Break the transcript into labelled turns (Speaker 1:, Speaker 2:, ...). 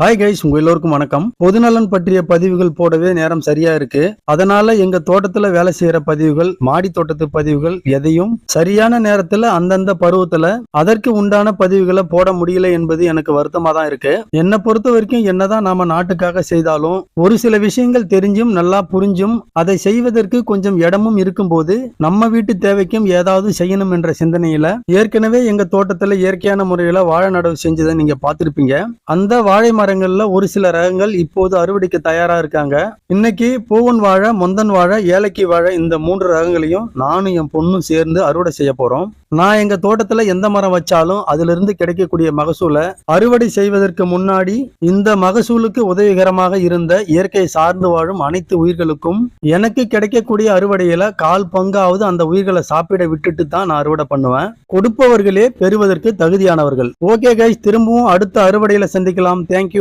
Speaker 1: Hi guys, உங்க எல்லோருக்கும் வணக்கம். பொதுநலன் பற்றிய பதிவுகள் போடவே நேரம் சரியா இருக்கு. அதனால எங்க தோட்டத்துல வேலை செய்யற பதிவுகள், மாடி தோட்டத்து பதிவுகள் எதையும் சரியான நேரத்துல அந்தந்த பருவத்துல அதற்கு உண்டான பதிவுகளை போட முடியல என்பது எனக்கு வருத்தமா தான் இருக்கு. என்னை பொறுத்த வரைக்கும் என்னதான் நாம நாட்டுக்காக செய்தாலும் ஒரு சில விஷயங்கள் தெரிஞ்சும் நல்லா புரிஞ்சும் அதை செய்வதற்கு கொஞ்சம் இடமும் இருக்கும் போது நம்ம வீட்டு தேவைக்கும் ஏதாவது செய்யணும் என்ற சிந்தனையில ஏற்கனவே எங்க தோட்டத்துல இயற்கையான முறையில வாழை நடவு செஞ்சதை நீங்க பார்த்திருப்பீங்க. அந்த வாழை மரங்கள்ல ஒரு சில ரகங்கள் இப்போது அறுவடைக்கு தயாரா இருக்காங்க. இன்னைக்கு பூவன் வாழை, மொந்தன் வாழை, ஏலக்கி வாழை இந்த 3 ரகங்களையும் நானும் என் பொண்ணும் சேர்ந்து அறுவடை செய்ய போறோம். நான் எங்க தோட்டத்துல எந்த மரம் வச்சாலும் அதுல இருந்து கிடைக்கக்கூடிய மகசூலை அறுவடை செய்வதற்கு முன்னாடி இந்த மகசூலுக்கு உதவிகரமாக இருந்த இயற்கை சார்ந்து வாழும் அனைத்து உயிர்களுக்கும் எனக்கு கிடைக்கக்கூடிய அறுவடையில 1/4 பங்காவது அந்த உயிர்களை சாப்பிட விட்டுட்டு தான் நான் அறுவடை பண்ணுவேன். கொடுப்பவர்களே பெறுவதற்கு தகுதியானவர்கள். ஓகே கைஸ், திரும்பவும் அடுத்த அறுவடையில சந்திக்கலாம். தேங்க்யூ.